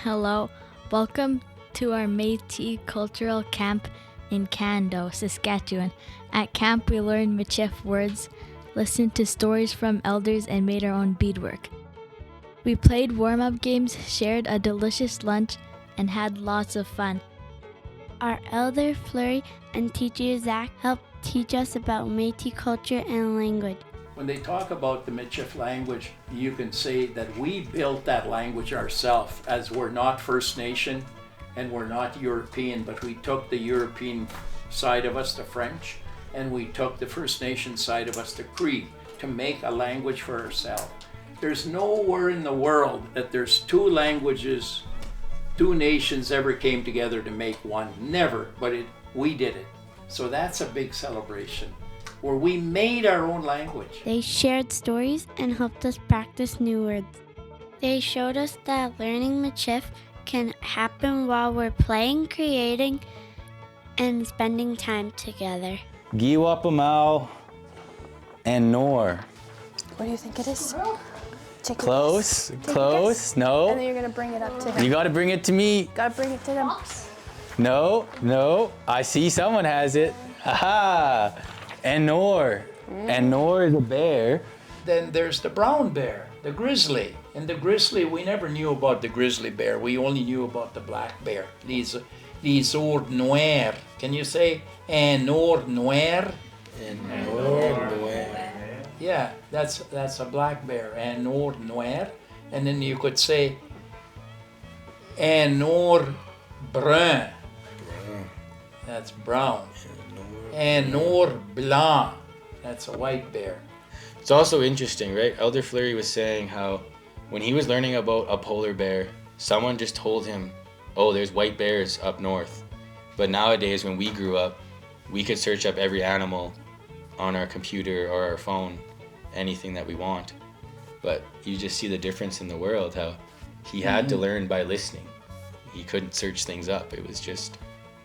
Hello, welcome to our Métis Cultural Camp in Cando, Saskatchewan. At camp, we learned Michif words, listened to stories from elders, and made our own beadwork. We played warm-up games, shared a delicious lunch, and had lots of fun. Our elder Fleury and teacher Zach helped teach us about Métis culture and language. When they talk about the Michif language, you can say that we built that language ourselves, as we're not First Nation and we're not European, but we took the European side of us, the French, and we took the First Nation side of us, the Cree, to make a language for ourselves. There's nowhere in the world that there's two languages, two nations ever came together to make one. Never, but we did it. So that's a big celebration, where we made our own language. They shared stories and helped us practice new words. They showed us that learning Michif can happen while we're playing, creating, and spending time together. Giwapamal and Nor. What do you think it is? Take Close, a close, And then no. you're gonna bring it up to him. You gotta bring it to me. Gotta bring it to them. No, I see someone has it. Aha! And Nor. And Nor is a bear. Then there's the brown bear, the grizzly. And the grizzly, we never knew about the grizzly bear. We only knew about the black bear. Les ours noirs. Can you say un ours noir? Yeah, that's a black bear, un ours noir. And then you could say un ours brun. That's brown. Un ours blanc. That's a white bear. It's also interesting, right? Elder Fleury was saying how when he was learning about a polar bear, someone just told him, oh, there's white bears up north. But nowadays, when we grew up, we could search up every animal on our computer or our phone, anything that we want. But you just see the difference in the world, how he had to learn by listening. He couldn't search things up. It was just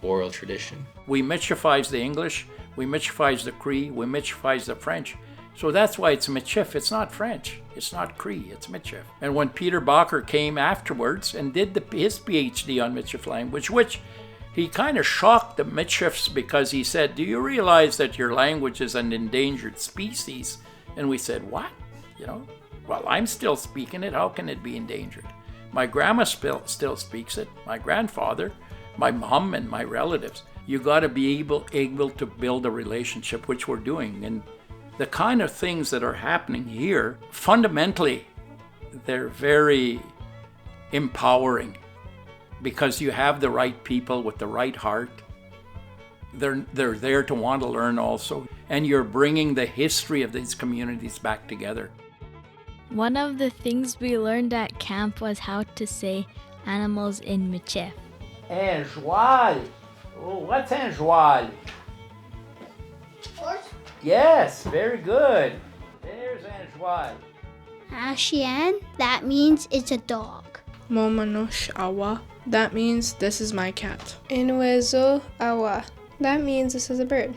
oral tradition. We Michifized the English, we Michifized the Cree, we Michifized the French. So that's why it's Michif. It's not French. It's not Cree. It's Michif. And when Peter Bacher came afterwards and did his PhD on Michif language, which he kind of shocked the Michifs because he said, do you realize that your language is an endangered species? And we said, what? Well, I'm still speaking it. How can it be endangered? My grandma still speaks it. My grandfather, my mom, and my relatives. You got to be able to build a relationship, which we're doing. And the kind of things that are happening here, fundamentally, they're very empowering because you have the right people with the right heart. They're there to want to learn also. And you're bringing the history of these communities back together. One of the things we learned at camp was how to say animals in Michif. Un joual. Oh, what's un joual? Yes, very good. There's un joual. Chien, that means it's a dog. Momanush awa, that means this is my cat. Inwezo awa. That means this is a bird.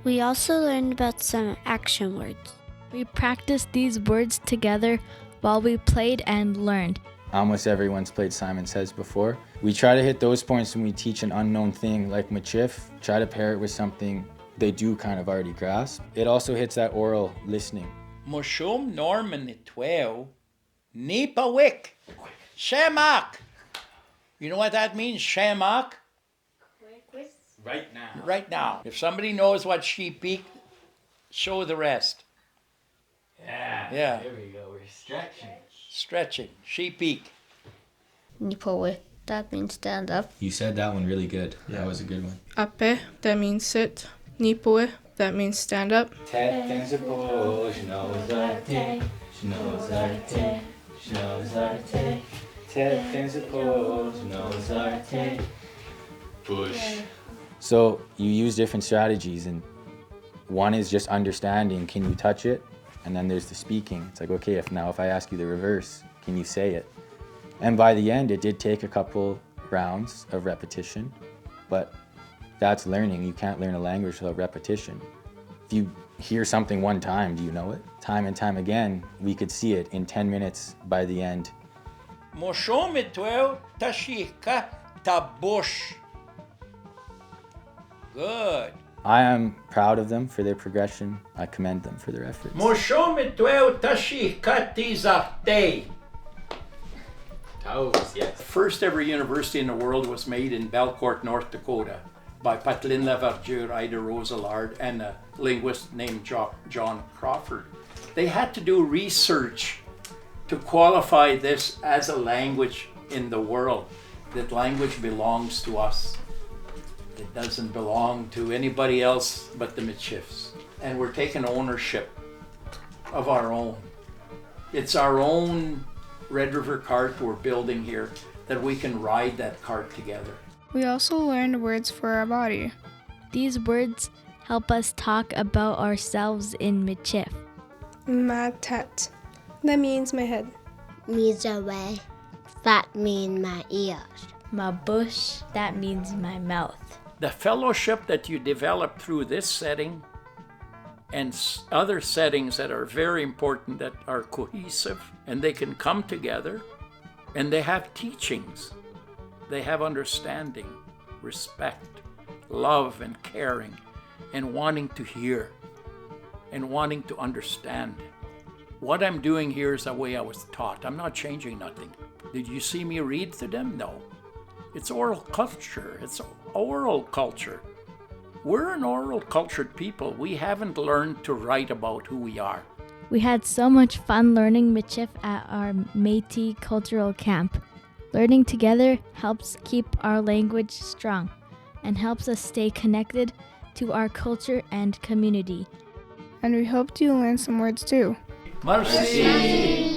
We also learned about some action words. We practiced these words together while we played and learned. Almost everyone's played Simon Says before. We try to hit those points when we teach an unknown thing like Michif, try to pair it with something they do kind of already grasp. It also hits that oral listening. Moshum Norman Twelve, Nipawick, Shamak. You know what that means, Shamak? Right now. Right now. If somebody knows what she peaked, show the rest. Yeah. There we go. We're stretching. Stretching. She peak. Nipowe, that means stand up. You said that one really good. That was a good one. Ape, that means sit. Nipoe, that means stand up. Push. So you use different strategies, and one is just understanding, can you touch it? And then there's the speaking. It's like, okay, if I ask you the reverse, can you say it? And by the end, it did take a couple rounds of repetition, but that's learning. You can't learn a language without repetition. If you hear something one time, do you know it? Time and time again, we could see it in 10 minutes by the end. Moshomitweo tashika tabush. Good. I am proud of them for their progression. I commend them for their efforts. Moshomitweo tashika tizate. Toes, yes. First ever university in the world was made in Belcourt, North Dakota by Patlin Laverdier, Ida Roselard, and a linguist named John Crawford. They had to do research to qualify this as a language in the world. That language belongs to us. It doesn't belong to anybody else but the Michifs. And we're taking ownership of our own. It's our own Red River cart we're building here, that we can ride that cart together. We also learned words for our body. These words help us talk about ourselves in Michif. Matat. That means my head. Mizaway. That mean my ears. Mabush, that means my mouth. The fellowship that you develop through this setting and other settings that are very important, that are cohesive, and they can come together, and they have teachings. They have understanding, respect, love, and caring, and wanting to hear, and wanting to understand. What I'm doing here is the way I was taught. I'm not changing nothing. Did you see me read to them? No. It's oral culture. It's oral culture. We're an oral cultured people. We haven't learned to write about who we are. We had so much fun learning Michif at our Métis cultural camp. Learning together helps keep our language strong and helps us stay connected to our culture and community. And we hoped you learned some words too. Merci.